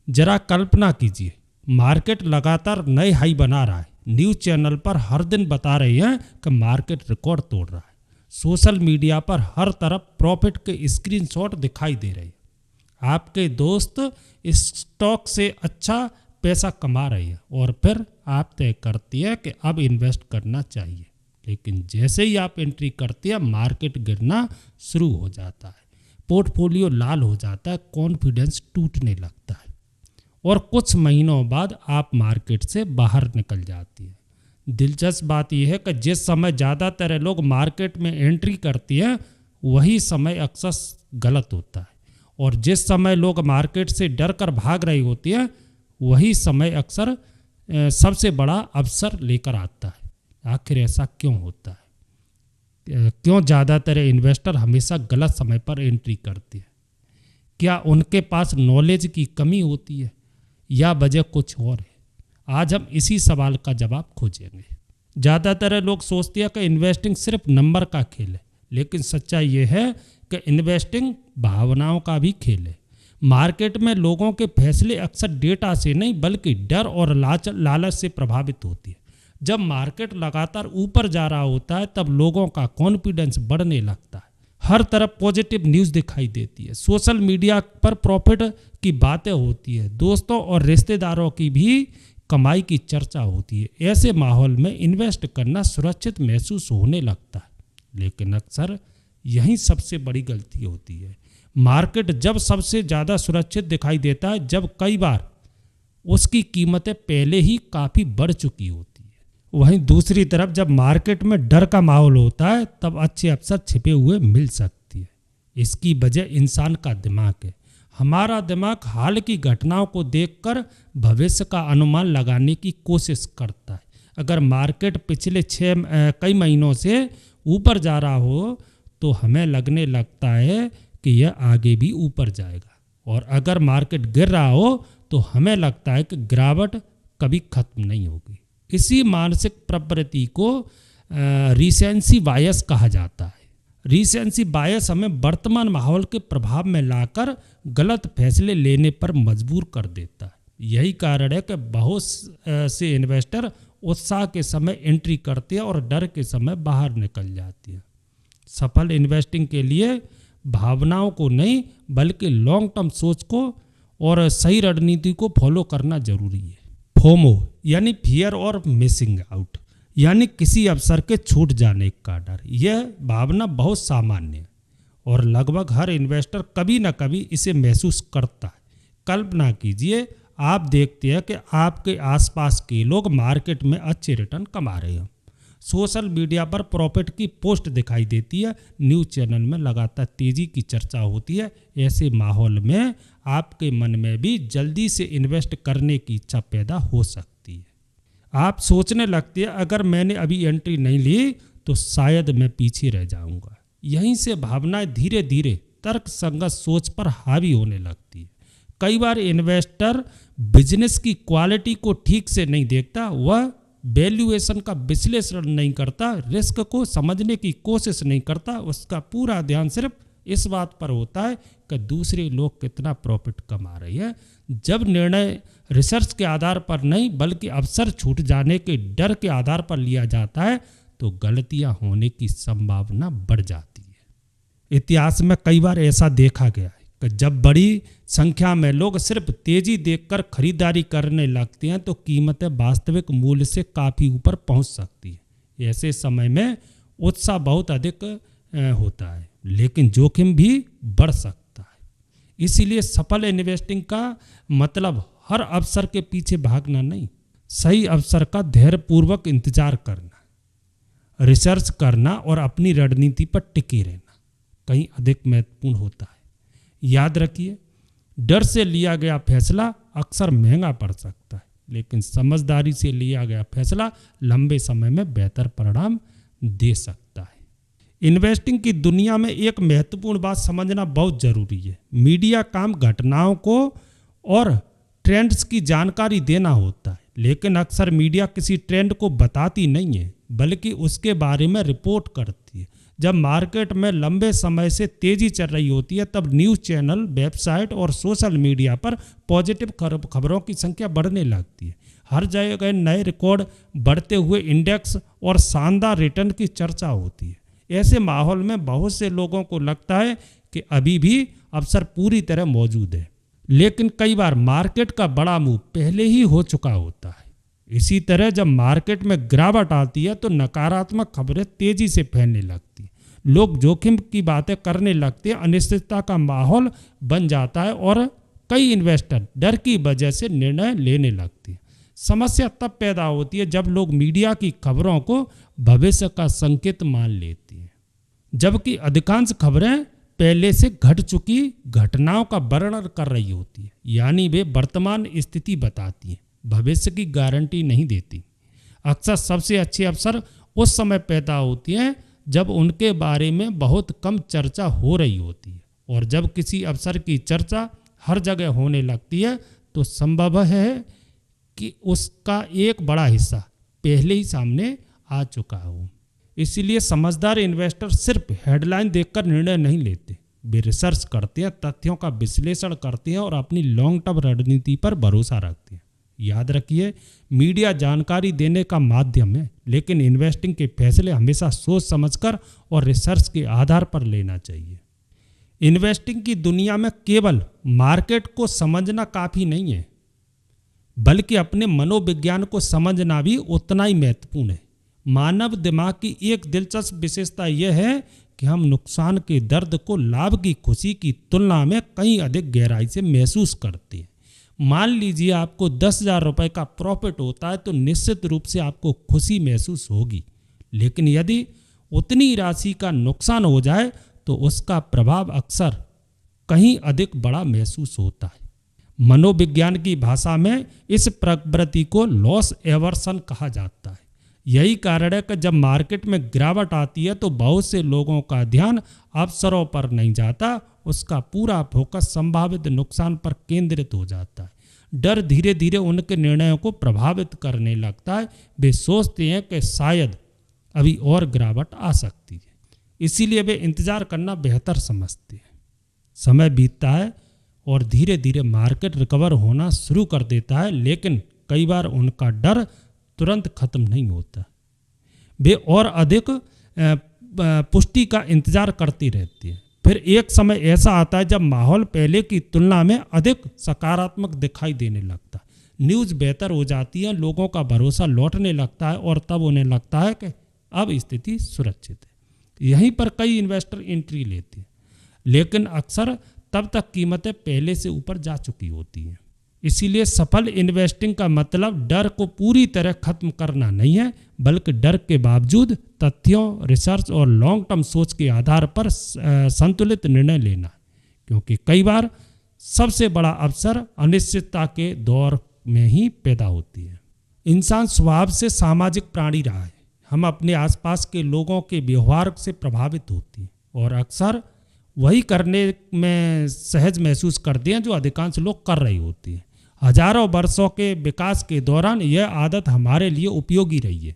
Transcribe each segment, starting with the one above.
जरा कल्पना कीजिए, मार्केट लगातार नए हाई बना रहा है, न्यूज़ चैनल पर हर दिन बता रहे हैं कि मार्केट रिकॉर्ड तोड़ रहा है, सोशल मीडिया पर हर तरफ प्रॉफिट के स्क्रीनशॉट दिखाई दे रहे हैं, आपके दोस्त इस स्टॉक से अच्छा पैसा कमा रहे हैं और फिर आप तय करती है कि अब इन्वेस्ट करना चाहिए, लेकिन जैसे ही आप एंट्री करते हैं मार्केट गिरना शुरू हो जाता है, पोर्टफोलियो लाल हो जाता है, कॉन्फिडेंस टूटने लगता है और कुछ महीनों बाद आप मार्केट से बाहर निकल जाती है। दिलचस्प बात यह है कि जिस समय ज़्यादातर लोग मार्केट में एंट्री करती हैं वही समय अक्सर गलत होता है और जिस समय लोग मार्केट से डर कर भाग रही होती है वही समय अक्सर सबसे बड़ा अवसर लेकर आता है। आखिर ऐसा क्यों होता है? क्यों ज़्यादातर इन्वेस्टर हमेशा गलत समय पर एंट्री करते हैं? क्या उनके पास नॉलेज की कमी होती है या वजह कुछ और है? आज हम इसी सवाल का जवाब खोजेंगे। ज़्यादातर लोग सोचते हैं कि इन्वेस्टिंग सिर्फ नंबर का खेल है, लेकिन सच्चाई ये है कि इन्वेस्टिंग भावनाओं का भी खेल है। मार्केट में लोगों के फैसले अक्सर डेटा से नहीं बल्कि डर और लालच से प्रभावित होती है। जब मार्केट लगातार ऊपर जा रहा होता है तब लोगों का कॉन्फिडेंस बढ़ने लगता है, हर तरफ पॉजिटिव न्यूज़ दिखाई देती है, सोशल मीडिया पर प्रॉफिट की बातें होती है, दोस्तों और रिश्तेदारों की भी कमाई की चर्चा होती है। ऐसे माहौल में इन्वेस्ट करना सुरक्षित महसूस होने लगता है, लेकिन अक्सर यही सबसे बड़ी गलती होती है। मार्केट जब सबसे ज़्यादा सुरक्षित दिखाई देता है जब कई बार उसकी कीमतें पहले ही काफ़ी बढ़ चुकी होती है। वहीं दूसरी तरफ जब मार्केट में डर का माहौल होता है तब अच्छे अवसर छिपे हुए मिल सकती है। इसकी वजह इंसान का दिमाग है। हमारा दिमाग हाल की घटनाओं को देखकर भविष्य का अनुमान लगाने की कोशिश करता है। अगर मार्केट पिछले कई महीनों से ऊपर जा रहा हो तो हमें लगने लगता है कि यह आगे भी ऊपर जाएगा और अगर मार्केट गिर रहा हो तो हमें लगता है कि गिरावट कभी खत्म नहीं होगी। इसी मानसिक प्रवृत्ति को रीसेंसी बायस कहा जाता है। रीसेंसी बायस हमें वर्तमान माहौल के प्रभाव में लाकर गलत फैसले लेने पर मजबूर कर देता है। यही कारण है कि बहुत से इन्वेस्टर उत्साह के समय एंट्री करते हैं और डर के समय बाहर निकल जाते हैं। सफल इन्वेस्टिंग के लिए भावनाओं को नहीं बल्कि लॉन्ग टर्म सोच को और सही रणनीति को फॉलो करना जरूरी है। फोमो यानी फियर और मिसिंग आउट यानी किसी अवसर के छूट जाने का डर, यह भावना बहुत सामान्य है और लगभग हर इन्वेस्टर कभी न कभी इसे महसूस करता है। कल्पना कीजिए आप देखते हैं कि आपके आसपास के लोग मार्केट में अच्छे रिटर्न कमा रहे हैं, सोशल मीडिया पर प्रॉफिट की पोस्ट दिखाई देती है, न्यूज़ चैनल में लगातार तेजी की चर्चा होती है। ऐसे माहौल में आपके मन में भी जल्दी से इन्वेस्ट करने की इच्छा पैदा हो सकती है। आप सोचने लगते हैं अगर मैंने अभी एंट्री नहीं ली तो शायद मैं पीछे रह जाऊंगा। यहीं से भावनाएं धीरे धीरे तर्कसंगत सोच पर हावी होने लगती है। कई बार इन्वेस्टर बिजनेस की क्वालिटी को ठीक से नहीं देखता, वह वैल्यूएशन का विश्लेषण नहीं करता, रिस्क को समझने की कोशिश नहीं करता, उसका पूरा ध्यान सिर्फ इस बात पर होता है कि दूसरे लोग कितना प्रॉफिट कमा रहे हैं। जब निर्णय रिसर्च के आधार पर नहीं बल्कि अवसर छूट जाने के डर के आधार पर लिया जाता है तो गलतियां होने की संभावना बढ़ जाती है। इतिहास में कई बार ऐसा देखा गया है कि जब बड़ी संख्या में लोग सिर्फ तेजी देखकर खरीदारी करने लगते हैं तो कीमतें वास्तविक मूल्य से काफ़ी ऊपर पहुंच सकती है। ऐसे समय में उत्साह बहुत अधिक होता है लेकिन जोखिम भी बढ़ सकता है। इसीलिए सफल इन्वेस्टिंग का मतलब हर अवसर के पीछे भागना नहीं, सही अवसर का धैर्यपूर्वक इंतजार करना, रिसर्च करना और अपनी रणनीति पर टिके रहना कहीं अधिक महत्वपूर्ण होता है। याद रखिए, डर से लिया गया फैसला अक्सर महंगा पड़ सकता है लेकिन समझदारी से लिया गया फैसला लंबे समय में बेहतर परिणाम दे सकता है। इन्वेस्टिंग की दुनिया में एक महत्वपूर्ण बात समझना बहुत जरूरी है। मीडिया काम घटनाओं को और ट्रेंड्स की जानकारी देना होता है, लेकिन अक्सर मीडिया किसी ट्रेंड को बताती नहीं है बल्कि उसके बारे में रिपोर्ट करती है जब मार्केट में लंबे समय से तेजी चल रही होती है तब न्यूज़ चैनल, वेबसाइट और सोशल मीडिया पर पॉजिटिव खबरों की संख्या बढ़ने लगती है। हर जगह नए रिकॉर्ड, बढ़ते हुए इंडेक्स और शानदार रिटर्न की चर्चा होती है। ऐसे माहौल में बहुत से लोगों को लगता है कि अभी भी अवसर पूरी तरह मौजूद है, लेकिन कई बार मार्केट का बड़ा मूव पहले ही हो चुका होता है। इसी तरह जब मार्केट में गिरावट आती है तो नकारात्मक खबरें तेजी से फैलने लगती हैं। लोग जोखिम की बातें करने लगते हैं, अनिश्चितता का माहौल बन जाता है और कई इन्वेस्टर डर की वजह से निर्णय लेने लगते हैं। समस्या तब पैदा होती है जब लोग मीडिया की खबरों को भविष्य का संकेत मान लेते हैं, जबकि अधिकांश खबरें पहले से घट चुकी घटनाओं का वर्णन कर रही होती है, यानी वे वर्तमान स्थिति बताती हैं, भविष्य की गारंटी नहीं देती। अक्सर सबसे अच्छे अवसर उस समय पैदा होती हैं जब उनके बारे में बहुत कम चर्चा हो रही होती है, और जब किसी अवसर की चर्चा हर जगह होने लगती है तो संभव है कि उसका एक बड़ा हिस्सा पहले ही सामने आ चुका हो। इसलिए समझदार इन्वेस्टर सिर्फ हेडलाइन देखकर निर्णय नहीं लेते, वे रिसर्च करते हैं, तथ्यों का विश्लेषण करते हैं और अपनी लॉन्ग टर्म रणनीति पर भरोसा रखते हैं। याद रखिए, मीडिया जानकारी देने का माध्यम है, लेकिन इन्वेस्टिंग के फैसले हमेशा सोच समझकर और रिसर्च के आधार पर लेना चाहिए। इन्वेस्टिंग की दुनिया में केवल मार्केट को समझना काफ़ी नहीं है, बल्कि अपने मनोविज्ञान को समझना भी उतना ही महत्वपूर्ण है। मानव दिमाग की एक दिलचस्प विशेषता यह है कि हम नुकसान के दर्द को लाभ की खुशी की तुलना में कहीं अधिक गहराई से महसूस करते हैं। मान लीजिए आपको 10,000 रुपये का प्रॉफिट होता है तो निश्चित रूप से आपको खुशी महसूस होगी, लेकिन यदि उतनी राशि का नुकसान हो जाए तो उसका प्रभाव अक्सर कहीं अधिक बड़ा महसूस होता है। मनोविज्ञान की भाषा में इस प्रवृत्ति को लॉस एवर्सन कहा जाता है। यही कारण है कि जब मार्केट में गिरावट आती है तो बहुत से लोगों का ध्यान अवसरों पर नहीं जाता, उसका पूरा फोकस संभावित नुकसान पर केंद्रित हो जाता है। डर धीरे धीरे उनके निर्णयों को प्रभावित करने लगता है। वे सोचते हैं कि शायद अभी और गिरावट आ सकती है, इसीलिए वे इंतजार करना बेहतर समझते हैं। समय बीतता है और धीरे धीरे मार्केट रिकवर होना शुरू कर देता है, लेकिन कई बार उनका डर तुरंत खत्म नहीं होता। वे और अधिक पुष्टि का इंतजार करती रहती है। फिर एक समय ऐसा आता है जब माहौल पहले की तुलना में अधिक सकारात्मक दिखाई देने लगता है। न्यूज़ बेहतर हो जाती है, लोगों का भरोसा लौटने लगता है और तब उन्हें लगता है कि अब स्थिति सुरक्षित है। यहीं पर कई इन्वेस्टर एंट्री लेते हैं, लेकिन अक्सर तब तक कीमतें पहले से ऊपर जा चुकी होती हैं। इसीलिए सफल इन्वेस्टिंग का मतलब डर को पूरी तरह खत्म करना नहीं है, बल्कि डर के बावजूद तथ्यों, रिसर्च और लॉन्ग टर्म सोच के आधार पर संतुलित निर्णय लेना है। क्योंकि कई बार सबसे बड़ा अवसर अनिश्चितता के दौर में ही पैदा होती है। इंसान स्वभाव से सामाजिक प्राणी रहा है। हम अपने आसपास के लोगों के व्यवहार से प्रभावित होते हैं और अक्सर वही करने में सहज महसूस करते हैं जो अधिकांश लोग कर रही होती हैं। हजारों वर्षों के विकास के दौरान यह आदत हमारे लिए उपयोगी रही है।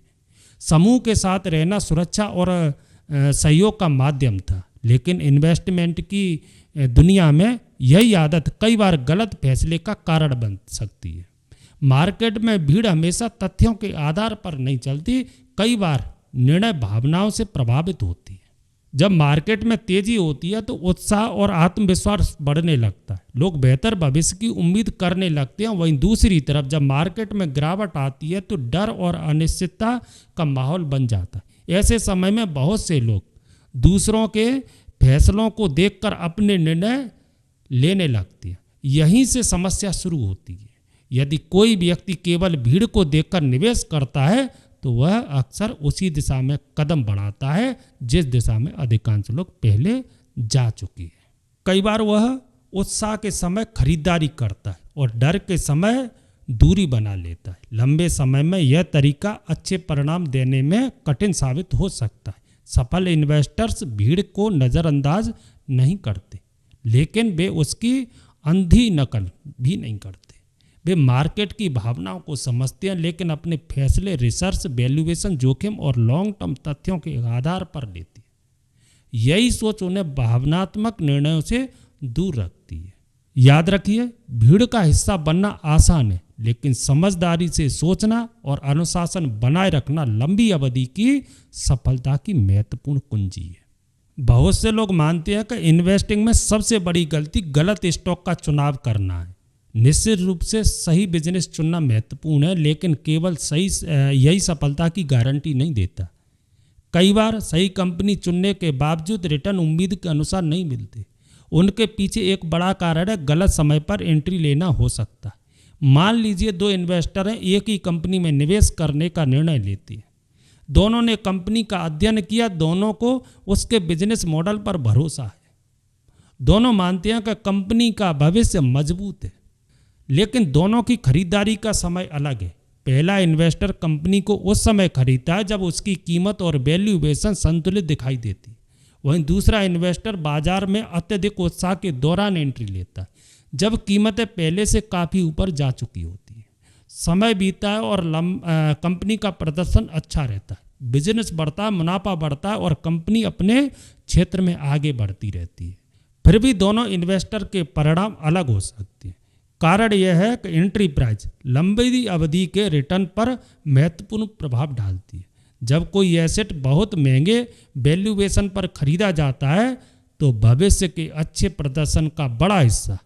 समूह के साथ रहना सुरक्षा और सहयोग का माध्यम था, लेकिन इन्वेस्टमेंट की दुनिया में यही आदत कई बार गलत फैसले का कारण बन सकती है। मार्केट में भीड़ हमेशा तथ्यों के आधार पर नहीं चलती, कई बार निर्णय भावनाओं से प्रभावित होती है। जब मार्केट में तेजी होती है तो उत्साह और आत्मविश्वास बढ़ने लगता है, लोग बेहतर भविष्य की उम्मीद करने लगते हैं। वहीं दूसरी तरफ जब मार्केट में गिरावट आती है तो डर और अनिश्चितता का माहौल बन जाता है। ऐसे समय में बहुत से लोग दूसरों के फैसलों को देखकर अपने निर्णय लेने लगते हैं। यहीं से समस्या शुरू होती है। यदि कोई व्यक्ति केवल भीड़ को देखकर निवेश करता है तो वह अक्सर उसी दिशा में कदम बढ़ाता है जिस दिशा में अधिकांश लोग पहले जा चुके हैं। कई बार वह उत्साह के समय खरीदारी करता है और डर के समय दूरी बना लेता है। लंबे समय में यह तरीका अच्छे परिणाम देने में कठिन साबित हो सकता है। सफल इन्वेस्टर्स भीड़ को नज़रअंदाज नहीं करते, लेकिन वे उसकी अंधी नकल भी नहीं करते। वे मार्केट की भावनाओं को समझते हैं, लेकिन अपने फैसले रिसर्च, वैल्यूएशन, जोखिम और लॉन्ग टर्म तथ्यों के आधार पर लेते हैं। यही सोच उन्हें भावनात्मक निर्णयों से दूर रखती है। याद रखिए, भीड़ का हिस्सा बनना आसान है, लेकिन समझदारी से सोचना और अनुशासन बनाए रखना लंबी अवधि की सफलता की महत्वपूर्ण कुंजी है। बहुत से लोग मानते हैं कि इन्वेस्टिंग में सबसे बड़ी गलती गलत स्टॉक का चुनाव करना है। निश्चित रूप से सही बिजनेस चुनना महत्वपूर्ण है, लेकिन केवल यही सफलता की गारंटी नहीं देता। कई बार सही कंपनी चुनने के बावजूद रिटर्न उम्मीद के अनुसार नहीं मिलते। उनके पीछे एक बड़ा कारण है गलत समय पर एंट्री लेना हो सकता है। मान लीजिए 2 इन्वेस्टर हैं, एक ही कंपनी में निवेश करने का निर्णय लेते हैं। दोनों ने कंपनी का अध्ययन किया, दोनों को उसके बिजनेस मॉडल पर भरोसा है। दोनों मानते हैं कि कंपनी का भविष्य मजबूत है, लेकिन दोनों की खरीदारी का समय अलग है। पहला इन्वेस्टर कंपनी को उस समय खरीदता है जब उसकी कीमत और वैल्यूएशन संतुलित दिखाई देती। वहीं दूसरा इन्वेस्टर बाजार में अत्यधिक उत्साह के दौरान एंट्री लेता है, जब कीमतें पहले से काफ़ी ऊपर जा चुकी होती है। समय बीतता है और कंपनी का प्रदर्शन अच्छा रहता है, बिजनेस बढ़ता है, मुनाफा बढ़ता है और कंपनी अपने क्षेत्र में आगे बढ़ती रहती है। फिर भी दोनों इन्वेस्टर के परिणाम अलग हो सकते हैं। कारण यह है कि एंट्री प्राइस लंबी अवधि के रिटर्न पर महत्वपूर्ण प्रभाव डालती है। जब कोई एसेट बहुत महंगे वैल्यूएशन पर खरीदा जाता है तो भविष्य के अच्छे प्रदर्शन का बड़ा हिस्सा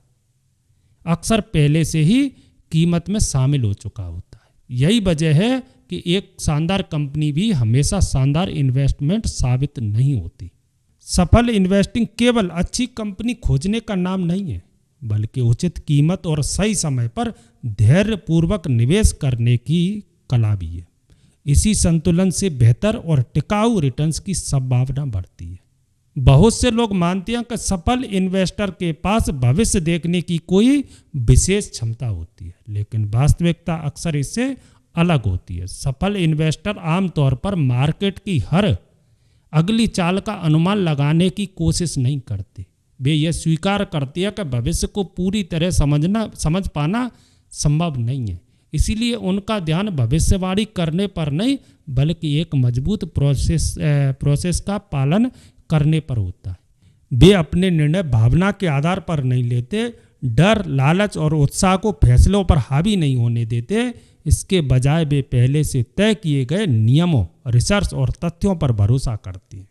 अक्सर पहले से ही कीमत में शामिल हो चुका होता है। यही वजह है कि एक शानदार कंपनी भी हमेशा शानदार इन्वेस्टमेंट साबित नहीं होती। सफल इन्वेस्टिंग केवल अच्छी कंपनी खोजने का नाम नहीं है, बल्कि उचित कीमत और सही समय पर धैर्यपूर्वक निवेश करने की कला भी है। इसी संतुलन से बेहतर और टिकाऊ रिटर्न्स की संभावना बढ़ती है। बहुत से लोग मानते हैं कि सफल इन्वेस्टर के पास भविष्य देखने की कोई विशेष क्षमता होती है, लेकिन वास्तविकता अक्सर इससे अलग होती है। सफल इन्वेस्टर आमतौर पर मार्केट की हर अगली चाल का अनुमान लगाने की कोशिश नहीं करते। वे यह स्वीकार करते हैं कि भविष्य को पूरी तरह समझ पाना संभव नहीं है। इसीलिए उनका ध्यान भविष्यवाणी करने पर नहीं, बल्कि एक मजबूत प्रोसेस का पालन करने पर होता है। वे अपने निर्णय भावना के आधार पर नहीं लेते, डर, लालच और उत्साह को फैसलों पर हावी नहीं होने देते। इसके बजाय वे पहले से तय किए गए नियमों, रिसर्च और तथ्यों पर भरोसा करते हैं।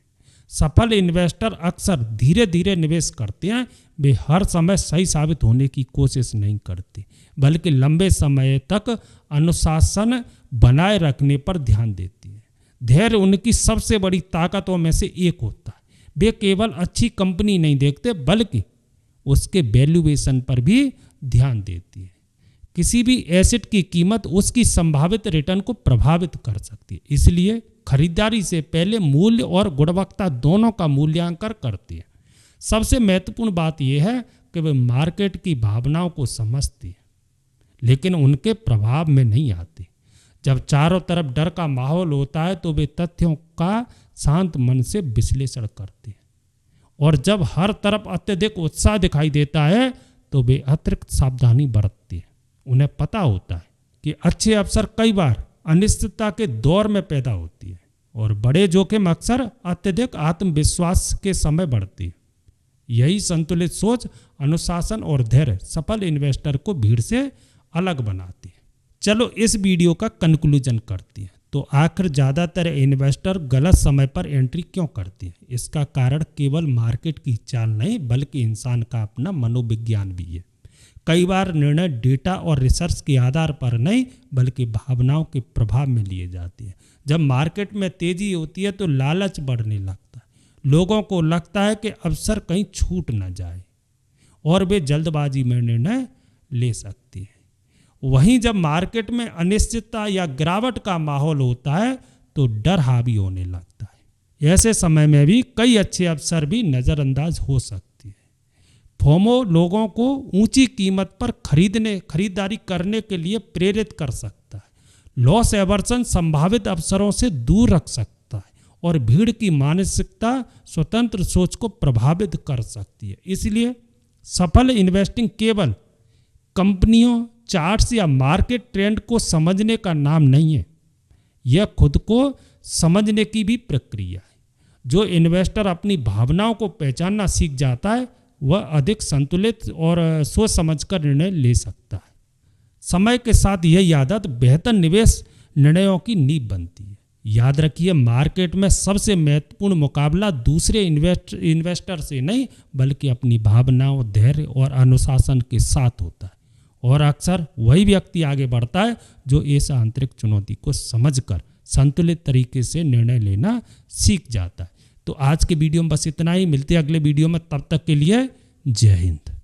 सफल इन्वेस्टर अक्सर धीरे धीरे निवेश करते हैं। वे हर समय सही साबित होने की कोशिश नहीं करते, बल्कि लंबे समय तक अनुशासन बनाए रखने पर ध्यान देते हैं। धैर्य उनकी सबसे बड़ी ताकतों में से एक होता है। वे केवल अच्छी कंपनी नहीं देखते, बल्कि उसके वैल्यूएशन पर भी ध्यान देती है। किसी भी एसेट की कीमत उसकी संभावित रिटर्न को प्रभावित कर सकती है। इसलिए खरीदारी से पहले मूल्य और गुणवत्ता दोनों का मूल्यांकन करती है। सबसे महत्वपूर्ण बात यह है कि वे मार्केट की भावनाओं को समझती है, लेकिन उनके प्रभाव में नहीं आती। जब चारों तरफ डर का माहौल होता है तो वे तथ्यों का शांत मन से विश्लेषण करते हैं, और जब हर तरफ अत्यधिक उत्साह दिखाई देता है तो वे अतिरिक्त सावधानी बरतते हैं। उन्हें पता होता है कि अच्छे अवसर कई बार अनिश्चितता के दौर में पैदा होती है, और बड़े जोखिम अक्सर अत्यधिक आत्मविश्वास के समय बढ़ती है। यही संतुलित सोच, अनुशासन और धैर्य सफल इन्वेस्टर को भीड़ से अलग बनाती है। चलो इस वीडियो का कंक्लूजन करते हैं। तो आखिर ज़्यादातर इन्वेस्टर गलत समय पर एंट्री क्यों करते हैं? इसका कारण केवल मार्केट की चाल नहीं, बल्कि इंसान का अपना मनोविज्ञान भी है। कई बार निर्णय डेटा और रिसर्च के आधार पर नहीं, बल्कि भावनाओं के प्रभाव में लिए जाते हैं। जब मार्केट में तेजी होती है तो लालच बढ़ने लगता है। लोगों को लगता है कि अवसर कहीं छूट न जाए, और वे जल्दबाजी में निर्णय ले सकते हैं। वहीं जब मार्केट में अनिश्चितता या गिरावट का माहौल होता है तो डर हावी होने लगता है। ऐसे समय में भी कई अच्छे अवसर भी नज़रअंदाज हो सकते हैं। फोमो लोगों को ऊंची कीमत पर खरीदारी करने के लिए प्रेरित कर सकता है। लॉस एवर्सन संभावित अवसरों से दूर रख सकता है, और भीड़ की मानसिकता स्वतंत्र सोच को प्रभावित कर सकती है। इसलिए सफल इन्वेस्टिंग केवल कंपनियों, चार्ट्स या मार्केट ट्रेंड को समझने का नाम नहीं है, यह खुद को समझने की भी प्रक्रिया है। जो इन्वेस्टर अपनी भावनाओं को पहचानना सीख जाता है वह अधिक संतुलित और सोच समझकर निर्णय ले सकता है। समय के साथ यह आदत बेहतर निवेश निर्णयों की नींव बनती है। याद रखिए, मार्केट में सबसे महत्वपूर्ण मुकाबला दूसरे इन्वेस्टर से नहीं बल्कि अपनी भावनाओं, धैर्य और अनुशासन के साथ होता है। और अक्सर वही व्यक्ति आगे बढ़ता है जो इस आंतरिक चुनौती को समझकर संतुलित तरीके से निर्णय लेना सीख जाता है। तो आज के वीडियो में बस इतना ही। मिलते हैं अगले वीडियो में, तब तक के लिए जय हिंद।